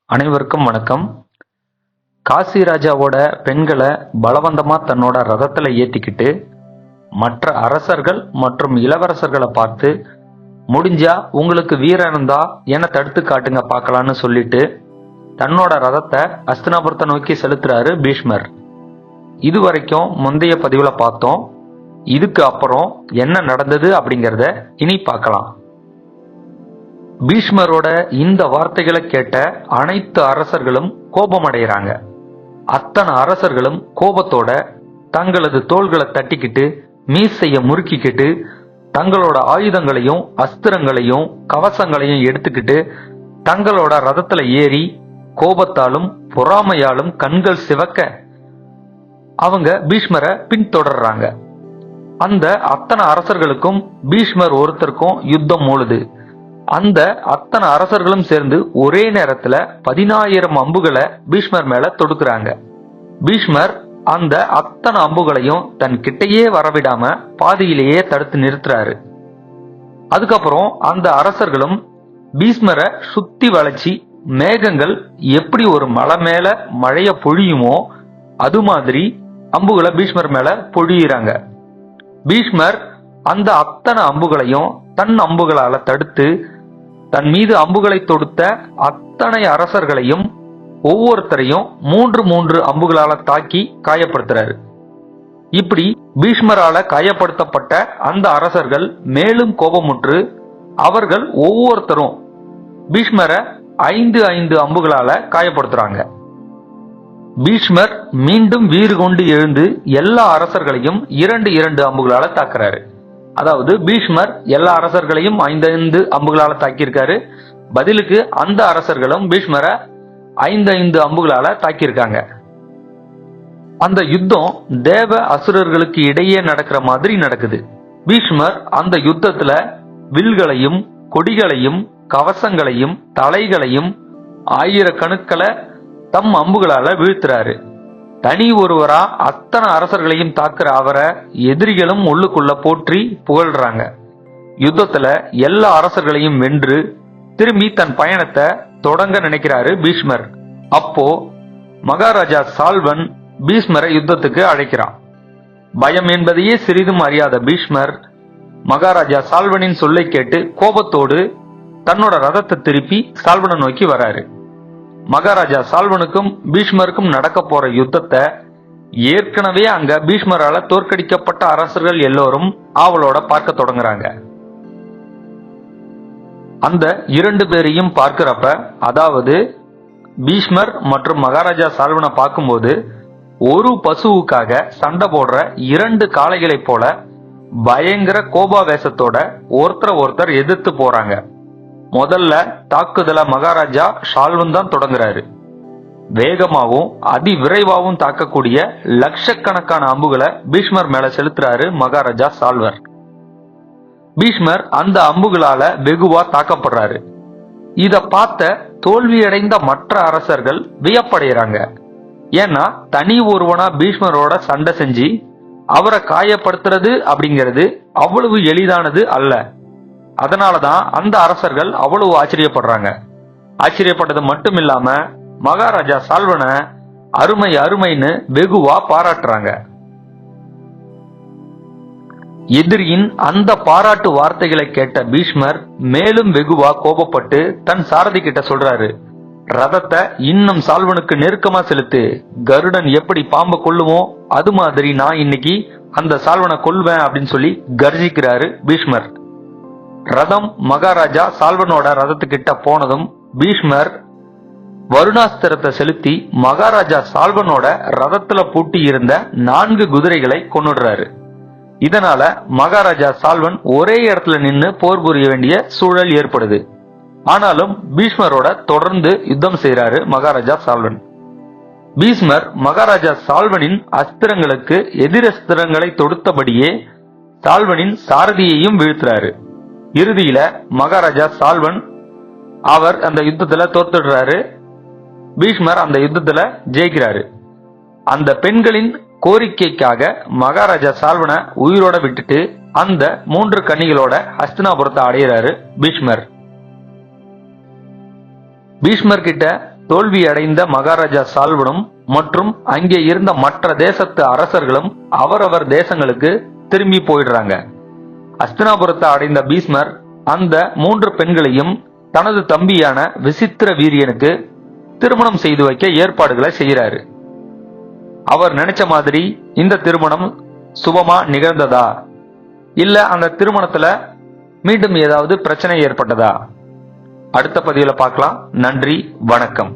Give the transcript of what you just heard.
அனைவருக்கும் வணக்கம். காசி ராஜாவோட பெண்களை பலவந்தமா தன்னோட ரதத்துல ஏத்திக்கிட்டு மற்ற அரசர்கள் மற்றும் இளவரசர்களை பார்த்து, முடிஞ்சா உங்களுக்கு வீரம் இருந்தா என்ன தடுத்து காட்டுங்க பார்க்கலான்னு சொல்லிட்டு தன்னோட ரதத்தை அஸ்தினாபுரத்தை நோக்கி செலுத்துறாரு பீஷ்மர். இதுவரைக்கும் முந்தைய பதிவுல பார்த்தோம். இதுக்கு அப்புறம் என்ன நடந்தது அப்படிங்கறத இனி பார்க்கலாம். பீஷ்மரோட இந்த வார்த்தைகளை கேட்ட அனைத்து அரசர்களும் கோபமடைகிறாங்க. அத்தனை அரசர்களும் கோபத்தோட தங்களது தோள்களை தட்டிக்கிட்டு மீசைய முறுக்கிக்கிட்டு தங்களோட ஆயுதங்களையும் அஸ்திரங்களையும் கவசங்களையும் எடுத்துக்கிட்டு தங்களோட ரதத்துல ஏறி கோபத்தாலும் பொறாமையாலும் கண்கள் சிவக்க அவங்க பீஷ்மரை பின்தொடர்றாங்க. அந்த அத்தனை அரசர்களுக்கும் பீஷ்மர் ஒருத்தருக்கும் யுத்தம் மூழுது. அந்த அத்தனை அரசர்களும் சேர்ந்து ஒரே நேரத்துல 10,000 அம்புகளை பீஷ்மர் மேல தொடுக்கிறாங்க. பீஷ்மர் அந்த அத்தனை அம்புகளையும் தன் கிட்டையே வரவிடாம பாதியிலேயே தடுத்து நிறுத்துறாரு. அதுக்கப்புறம் அந்த அரசர்களும் பீஷ்மரை சுத்தி வளைச்சி மேகங்கள் எப்படி ஒரு மலை மேல மழைய பொழியுமோ அது மாதிரி அம்புகளை பீஷ்மர் மேல பொழியிறாங்க. பீஷ்மர் அந்த அத்தனை அம்புகளையும் தன் அம்புகளால தடுத்து தன் மீது அம்புகளை தொடுத்த அத்தனை அரசர்களையும் ஒவ்வொருத்தரையும் 3 அம்புகளால தாக்கி காயப்படுத்துறாரு. இப்படி பீஷ்மரால காயப்படுத்தப்பட்ட அந்த அரசர்கள் மேலும் கோபமுற்று அவர்கள் ஒவ்வொருத்தரும் பீஷ்மரை 5 அம்புகளால காயப்படுத்துறாங்க. பீஷ்மர் மீண்டும் வீறு கொண்டு எழுந்து எல்லா அரசர்களையும் 2 அம்புகளால தாக்குறாரு. அதாவது பீஷ்மர் எல்லா அரசர்களையும் 5 அம்புகளால தாக்கியிருக்காரு. பதிலுக்கு அந்த அரசர்களும் பீஷ்மரை 5 அம்புகளால தாக்கியிருக்காங்க. அந்த யுத்தம் தேவ அசுரர்களுக்கு இடையே நடக்கிற மாதிரி நடக்குது. பீஷ்மர் அந்த யுத்தத்துல வில்களையும் கொடிகளையும் கவசங்களையும் தலைகளையும் ஆயிரக்கணக்கில் தம் அம்புகளால வீழ்த்துறாரு. தனி ஒருவரா அத்தனை அரசர்களையும் தாக்குற அவரை எதிரிகளும் உள்ளுக்குள்ள போற்றி புகழ்றாங்க. யுத்தத்துல எல்லா அரசர்களையும் வென்று திரும்பி தன் பயணத்தை தொடங்க நினைக்கிறாரு பீஷ்மர். அப்போ மகாராஜா சால்வன் பீஷ்மரை யுத்தத்துக்கு அழைக்கிறான். பயம் என்பதையே சிறிதும் அறியாத பீஷ்மர் மகாராஜா சால்வனின் சொல்லை கேட்டு கோபத்தோடு தன்னோட ரதத்தை திருப்பி சால்வனை நோக்கி வராரு. மகாராஜா சால்வனுக்கும் பீஷ்மருக்கும் நடக்க போற யுத்தத்தை ஏற்கனவே அங்க பீஷ்மரால தோற்கடிக்கப்பட்ட அரசர்கள் எல்லோரும் ஆவலோட பார்க்க தொடங்குறாங்க. அந்த 2 பேரையும் பார்க்கிறப்ப, அதாவது பீஷ்மர் மற்றும் மகாராஜா சால்வனை பார்க்கும்போது ஒரு பசுவுக்காக சண்டை போடுற 2 காளைகளை போல பயங்கர கோபாவேசத்தோட ஒருத்தர் எதிர்த்து போறாங்க. முதல்ல தாக்குதல மகாராஜா சால்வன் தான் தொடங்குறாரு. வேகமாவும் அதி விரைவாகவும் தாக்கக்கூடிய லட்சக்கணக்கான அம்புகளை பீஷ்மர் மேல செலுத்துறாரு மகாராஜா சால்வர். பீஷ்மர் அந்த அம்புகளால வெகுவா தாக்கப்படுறாரு. இத பார்த்த தோல்வியடைந்த மற்ற அரசர்கள் வியப்படைகிறாங்க. ஏன்னா தனி ஒருவனா பீஷ்மரோட சண்டை செஞ்சு அவரை காயப்படுத்துறது அப்படிங்கிறது அவ்வளவு எளிதானது அல்ல. அதனாலதான் அந்த அரசர்கள் அவ்வளவு ஆச்சரியப்படுறாங்க. ஆச்சரியப்பட்டது மட்டும் இல்லாம மகாராஜா சால்வனை அருமைன்னு வெகுவா பாராட்டுறாங்க. எதிரியின் அந்த பாராட்டு வார்த்தைகளை கேட்ட பீஷ்மர் மேலும் வெகுவா கோபப்பட்டு தன் சாரதி கிட்ட சொல்றாரு, ரதத்தை இன்னும் சால்வனுக்கு நெருக்கமா செலுத்து. கருடன் எப்படி பாம்பை கொல்லுமோ அது மாதிரி நான் இன்னைக்கு அந்த சால்வனை கொல்வேன் அப்படின்னு சொல்லி கர்ஜிக்கிறாரு பீஷ்மர். ரதம் மகாராஜா சால்வனோட ரதத்துக்கிட்ட போனதும் பீஷ்மர் வருணாஸ்திரத்தை செலுத்தி மகாராஜா சால்வனோட ரதத்துல பூட்டி இருந்த 4 குதிரைகளை கொன்னுடுறாரு. இதனால மகாராஜா சால்வன் ஒரே இடத்துல நின்னு போர் புரிய வேண்டிய சூழல் ஏற்படுது. ஆனாலும் பீஷ்மரோட தொடர்ந்து யுத்தம் செய்யறாரு மகாராஜா சால்வன். பீஷ்மர் மகாராஜா சால்வனின் அஸ்திரங்களுக்கு எதிரஸ்திரங்களை தொடுத்தபடியே சால்வனின் சாரதியையும் வீழ்த்துறாரு. இறுதியில மகாராஜா சால்வன் அவர் அந்த யுத்தத்துல தோத்துடுறாரு. பீஷ்மர் அந்த யுத்தத்துல ஜெயிக்கிறாரு. அந்த பெண்களின் கோரிக்கைக்காக மகாராஜா சால்வனை உயிரோட விட்டுட்டு அந்த 3 கன்னிகளோட ஹஸ்தினாபுரத்தை அடையிறாரு பீஷ்மர். பீஷ்மர் கிட்ட தோல்வி அடைந்த மகாராஜா சால்வனும் மற்றும் அங்கே இருந்த மற்ற தேசத்து அரசர்களும் அவரவர் தேசங்களுக்கு திரும்பி போயிடுறாங்க. அஸ்தினாபுரத்தை அடைந்த பீஷ்மர் அந்த 3 பெண்களையும் தனது தம்பியான விசித்திர வீரியனுக்கு திருமணம் செய்து வைக்க ஏற்பாடுகளை செய்யறாரு. அவர் நினைச்ச மாதிரி இந்த திருமணம் சுபமா நிகழ்ந்ததா, இல்ல அந்த திருமணத்துல மீண்டும் ஏதாவது பிரச்சனை ஏற்பட்டதா? அடுத்த பதிவுல பார்க்கலாம். நன்றி, வணக்கம்.